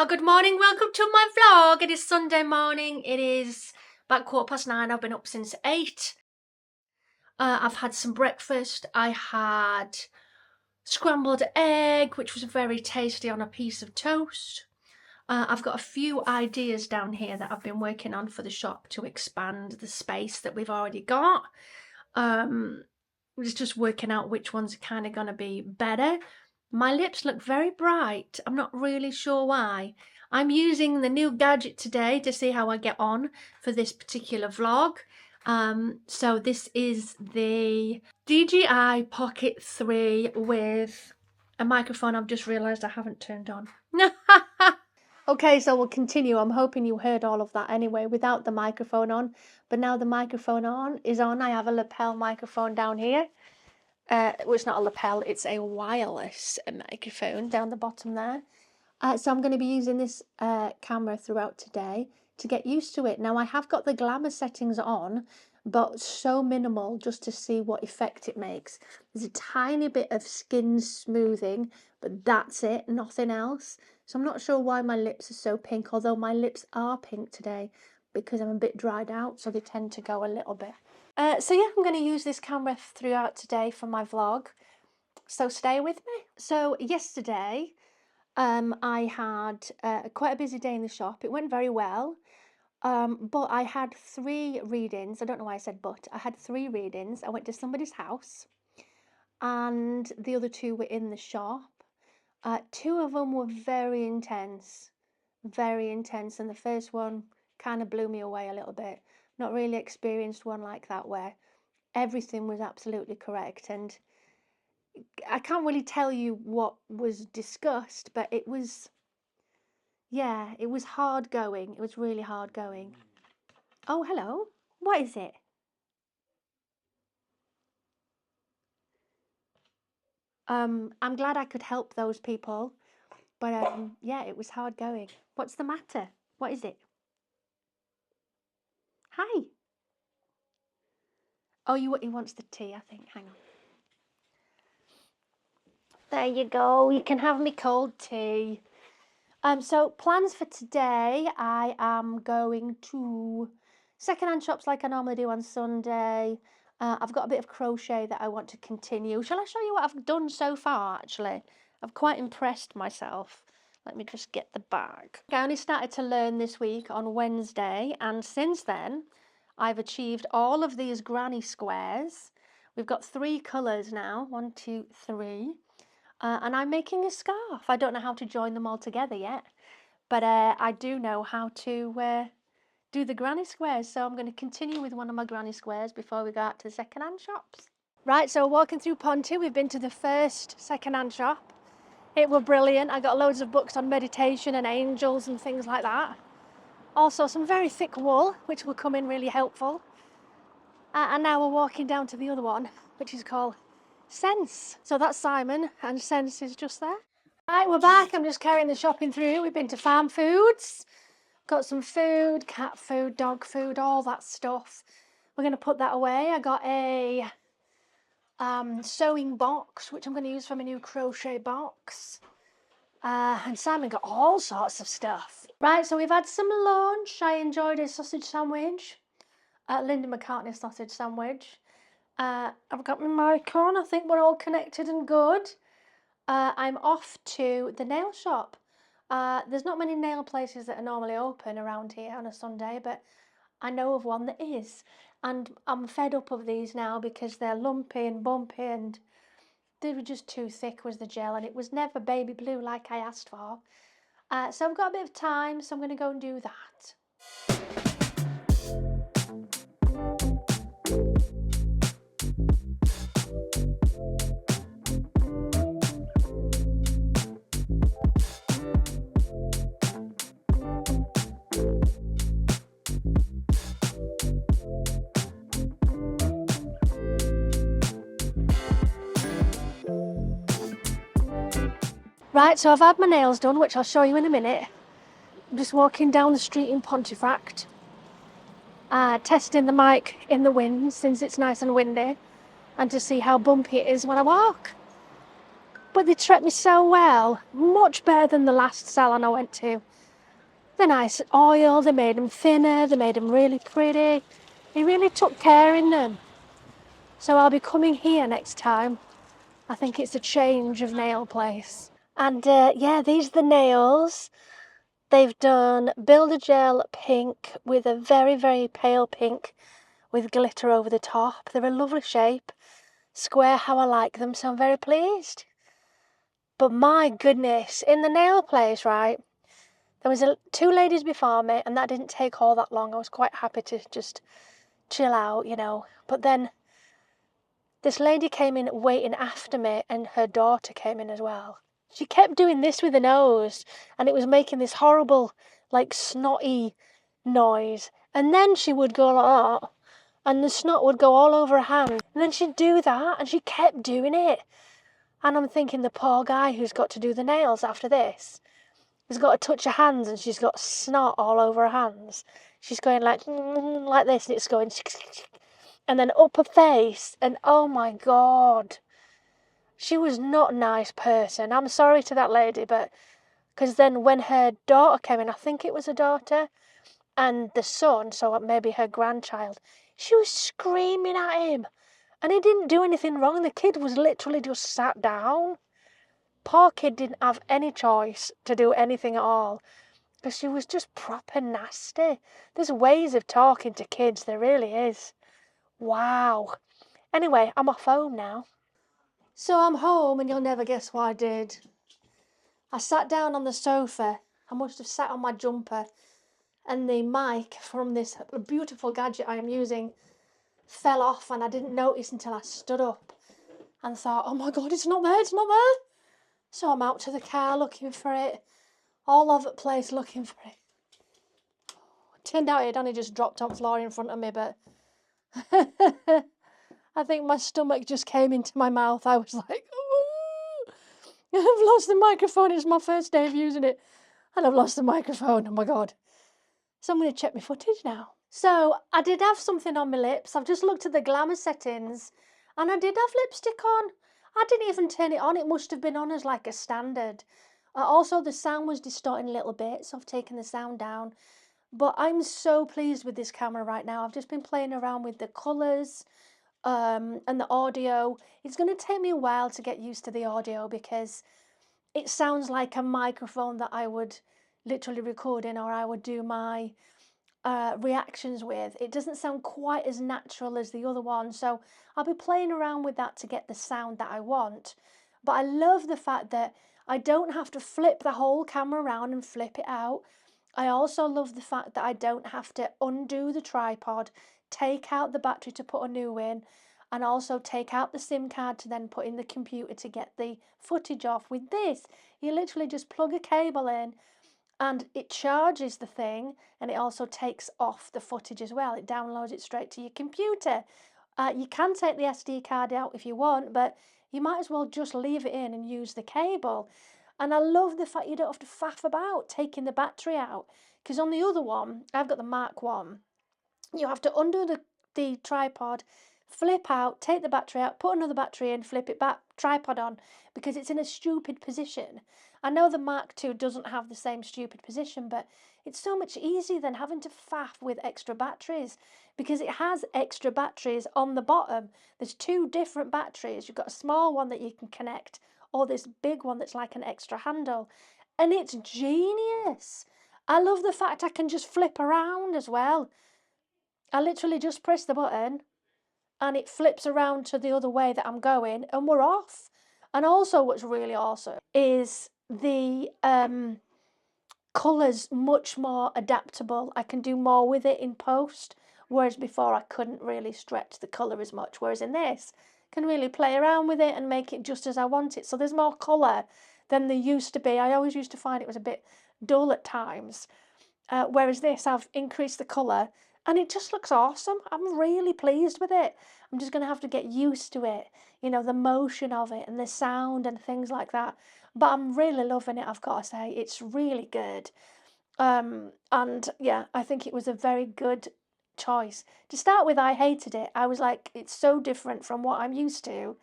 Good morning, welcome to my vlog. It is Sunday morning, it is about 9:15. I've been up since 8. I've had some breakfast. I had scrambled egg, which was very tasty on a piece of toast. I've got a few ideas down here that I've been working on for the shop to expand the space that we've already got. We're just working out which ones are kind of going to be better. My lips look very bright. I'm not really sure why. I'm using the new gadget today to see how I get on for this particular vlog. So this is the DJI Pocket 3 with a microphone I've just realised I haven't turned on. Okay, so we'll continue. I'm hoping you heard all of that anyway without the microphone on. But now the microphone is on. I have a lapel microphone down here. Well, it's not a lapel, it's a wireless microphone down the bottom there. So I'm going to be using this camera throughout today to get used to it. Now I have got the glamour settings on, but so minimal just to see what effect it makes. There's a tiny bit of skin smoothing, but that's it, nothing else. So I'm not sure why my lips are so pink, although my lips are pink today because I'm a bit dried out, so they tend to go a little bit. So yeah, I'm going to use this camera throughout today for my vlog, so stay with me. So yesterday I had quite a busy day in the shop. It went very well, but I had 3 readings. I don't know why I said but. I had 3 readings. I went to somebody's house and the other 2 were in the shop. 2 of them were very intense, and the first one kind of blew me away a little bit. Not really experienced one like that where everything was absolutely correct, and I can't really tell you what was discussed, but it was, yeah, it was hard going. It was really hard going. Oh, hello. What is it? I'm glad I could help those people, but yeah, it was hard going. What's the matter? What is it? Hi. Oh, he wants the tea, I think. Hang on. There you go. You can have me cold tea. So plans for today, I am going to secondhand shops like I normally do on Sunday. I've got a bit of crochet that I want to continue. Shall I show you what I've done so far, actually? I've quite impressed myself. Let me just get the bag. I only started to learn this week on Wednesday, and since then, I've achieved all of these granny squares. We've got 3 colours now, 1, 2, 3. And I'm making a scarf. I don't know how to join them all together yet, but I do know how to do the granny squares. So I'm going to continue with one of my granny squares before we go out to the secondhand shops. Right, so walking through Ponty, we've been to the first secondhand shop. It was brilliant. I got loads of books on meditation and angels and things like that. Also some very thick wool, which will come in really helpful. And now we're walking down to the other one, which is called Sense. So that's Simon, and Sense is just there. Right, we're back. I'm just carrying the shopping through. We've been to Farm Foods, got some food, cat food, dog food, all that stuff. We're going to put that away. I got a sewing box, which I'm going to use for my new crochet box. And Simon got all sorts of stuff. Right, so we've had some lunch. I enjoyed a sausage sandwich, Linda McCartney sausage sandwich. I've got my mic on. I think we're all connected and good. I'm off to the nail shop. There's not many nail places that are normally open around here on a Sunday, but I know of one that is. And I'm fed up of these now because they're lumpy and bumpy, and they were just too thick was the gel, and it was never baby blue like I asked for. So I've got a bit of time, so I'm going to go and do that. Right, so I've had my nails done, which I'll show you in a minute. I'm just walking down the street in Pontefract, testing the mic in the wind since it's nice and windy, and to see how bumpy it is when I walk. but they treat me so well, much better than the last salon I went to. They're nice oil, they made them thinner, they made them really pretty. He really took care in them. So I'll be coming here next time. I think it's a change of nail place. And yeah, these are the nails. They've done Builder Gel pink with a very, very pale pink with glitter over the top. They're a lovely shape, square how I like them, so I'm very pleased. But my goodness, in the nail place, right, there was two ladies before me, and that didn't take all that long. I was quite happy to just chill out, you know. But then this lady came in waiting after me, and her daughter came in as well. She kept doing this with her nose, and it was making this horrible, like, snotty noise. And then she would go like that, and the snot would go all over her hand. And then she'd do that, and she kept doing it. And I'm thinking, the poor guy who's got to do the nails after this has got to touch her hands, and she's got snot all over her hands. She's going like this, and it's going, and then up her face, and oh my God. She was not a nice person. I'm sorry to that lady, but because then when her daughter came in, I think it was a daughter, and the son, so maybe her grandchild, she was screaming at him. And he didn't do anything wrong. The kid was literally just sat down. Poor kid didn't have any choice to do anything at all, because she was just proper nasty. There's ways of talking to kids, there really is. Wow. Anyway, I'm off home now. So I'm home, and you'll never guess what I did. I sat down on the sofa. I must have sat on my jumper, and the mic from this beautiful gadget I am using fell off, and I didn't notice until I stood up and thought, oh my God, it's not there, it's not there. So I'm out to the car looking for it, all over the place looking for it. Turned out it had only just dropped on the floor in front of me, but I think my stomach just came into my mouth. I was like, ooh, I've lost the microphone. It's my first day of using it, and I've lost the microphone. Oh my God. So I'm going to check my footage now. So I did have something on my lips. I've just looked at the glamour settings, and I did have lipstick on. I didn't even turn it on. It must have been on as like a standard. Also, the sound was distorting a little bit, so I've taken the sound down. But I'm so pleased with this camera right now. I've just been playing around with the colours and the audio. It's going to take me a while to get used to the audio, because it sounds like a microphone that I would literally record in, or I would do my reactions with. It doesn't sound quite as natural as the other one, so I'll be playing around with that to get the sound that I want. But I love the fact that I don't have to flip the whole camera around and flip it out. I also love the fact that I don't have to undo the tripod, take out the battery to put a new in, and also take out the SIM card to then put in the computer to get the footage off. With this, you literally just plug a cable in, and it charges the thing, and it also takes off the footage as well. It downloads it straight to your computer. You can take the SD card out if you want, but you might as well just leave it in and use the cable. And I love the fact you don't have to faff about taking the battery out, because on the other one, I've got the Mark 1, you have to undo the tripod, flip out, take the battery out, put another battery in, flip it back, tripod on, because it's in a stupid position. I know the Mark II doesn't have the same stupid position, but it's so much easier than having to faff with extra batteries, because it has extra batteries on the bottom. There's two different batteries. You've got a small one that you can connect, or this big one that's like an extra handle, and it's genius. I love the fact I can just flip around as well. I literally just press the button, and it flips around to the other way that I'm going, and we're off. And also what's really awesome is the colours much more adaptable. I can do more with it in post, whereas before I couldn't really stretch the colour as much, whereas in this I can really play around with it and make it just as I want it. So there's more colour than there used to be. I always used to find it was a bit dull at times, whereas this, I've increased the colour, and it just looks awesome. I'm really pleased with it. I'm just going to have to get used to it, you know, the motion of it and the sound and things like that. But I'm really loving it, I've got to say. It's really good. And yeah, I think it was a very good choice. To start with, I hated it. I was like, it's so different from what I'm used to.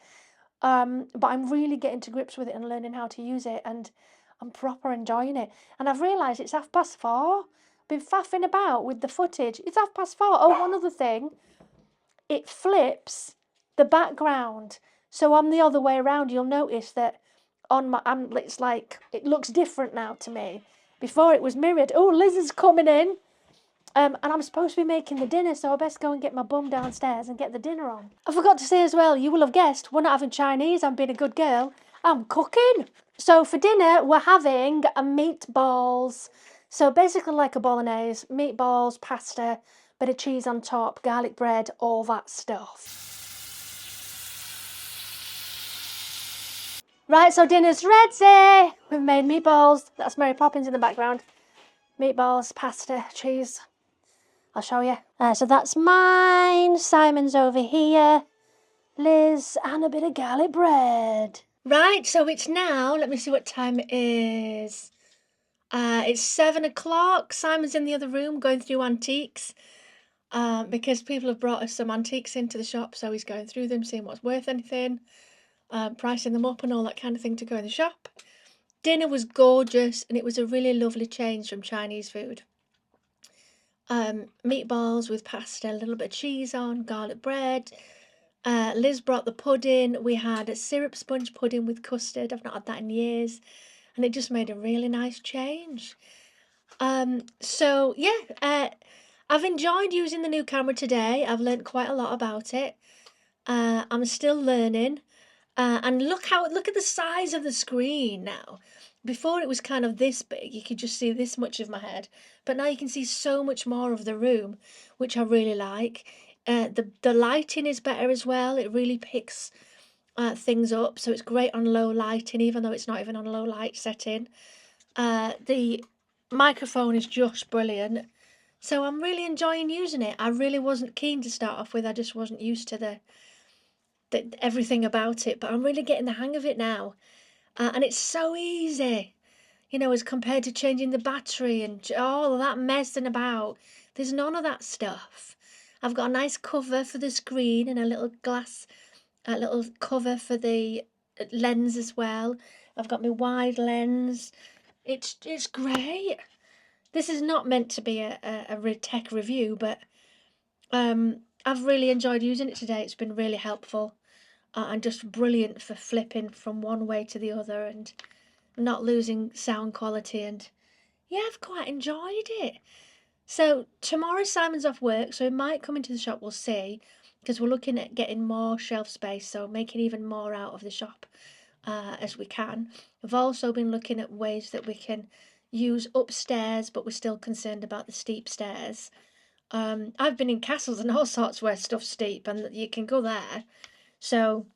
But I'm really getting to grips with it and learning how to use it, and I'm proper enjoying it. And I've realised it's 4:30. Been faffing about with the footage. It's 4:30. Oh, one other thing. It flips the background. So on the other way around, you'll notice that on my, it's like, it looks different now to me. Before it was mirrored. Oh, Liz is coming in. And I'm supposed to be making the dinner, so I best go and get my bum downstairs and get the dinner on. I forgot to say as well, you will have guessed, we're not having Chinese, I'm being a good girl. I'm cooking. So for dinner, we're having a meatballs. So basically like a bolognese, meatballs, pasta, bit of cheese on top, garlic bread, all that stuff. Right, so dinner's ready. We've made meatballs. That's Mary Poppins in the background. Meatballs, pasta, cheese. I'll show you. So that's mine. Simon's over here. Liz, and a bit of garlic bread. Right, so it's now, let me see what time it is. It's 7 o'clock. Simon's in the other room going through antiques. Because people have brought us some antiques into the shop, so he's going through them, seeing what's worth anything, pricing them up and all that kind of thing to go in the shop. Dinner was gorgeous, and it was a really lovely change from Chinese food. Meatballs with pasta, a little bit of cheese on, garlic bread. Liz brought the pudding. We had a syrup sponge pudding with custard. I've not had that in years, and it just made a really nice change. So yeah, I've enjoyed using the new camera today. I've learnt quite a lot about it. I'm still learning. And look at the size of the screen now. Before it was kind of this big, you could just see this much of my head, but now you can see so much more of the room, which I really like. The lighting is better as well. It really picks things up, so it's great on low lighting, even though it's not even on a low light setting. The microphone is just brilliant, so I'm really enjoying using it. I really wasn't keen to start off with. I just wasn't used to the everything about it, but I'm really getting the hang of it now. And it's so easy, you know, as compared to changing the battery and all of that messing about. There's none of that stuff. I've got a nice cover for the screen and a little glass, a little cover for the lens as well. I've got my wide lens. It's great. This is not meant to be a tech review, but I've really enjoyed using it today. It's been really helpful. And just brilliant for flipping from one way to the other and not losing sound quality, and yeah, I've quite enjoyed it. So tomorrow Simon's off work, so he might come into the shop, we'll see, because we're looking at getting more shelf space, so making even more out of the shop as we can. We've also been looking at ways that we can use upstairs, but we're still concerned about the steep stairs. I've been in castles and all sorts where stuff's steep and you can go there. So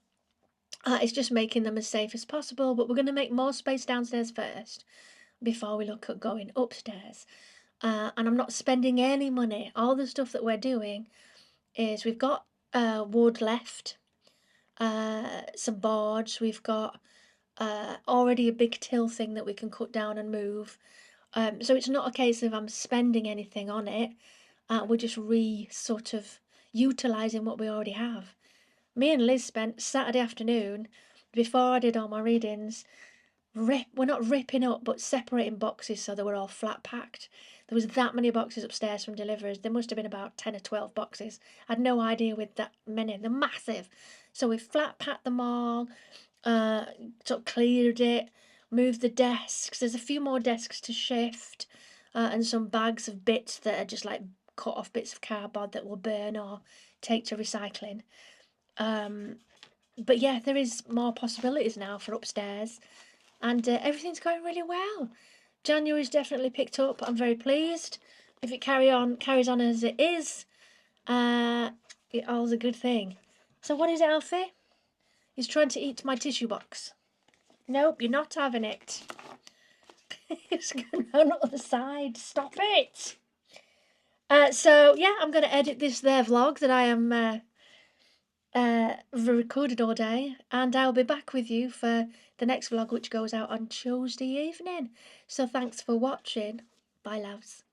it's just making them as safe as possible, but we're going to make more space downstairs first before we look at going upstairs. And I'm not spending any money. All the stuff that we're doing is we've got wood left, some boards, we've got already a big till thing that we can cut down and move. So it's not a case of I'm spending anything on it. We're just sort of utilising what we already have. Me and Liz spent Saturday afternoon, before I did all my readings, we're not ripping up, but separating boxes so they were all flat packed. There was that many boxes upstairs from deliveries. There must have been about 10 or 12 boxes. I had no idea with that many. They're massive. So we flat packed them all, sort of cleared it, moved the desks. There's a few more desks to shift, and some bags of bits that are just like cut off bits of cardboard that will burn or take to recycling. But yeah, there is more possibilities now for upstairs, and everything's going really well. January's definitely picked up. I'm very pleased. If it carries on as it is, it all's a good thing. So what is it, Alfie? He's trying to eat my tissue box. Nope, you're not having it. It's going on the other side. Stop it. So yeah, I'm going to edit this there vlog that I am recorded all day, and I'll be back with you for the next vlog, which goes out on Tuesday evening. So thanks for watching. Bye, loves.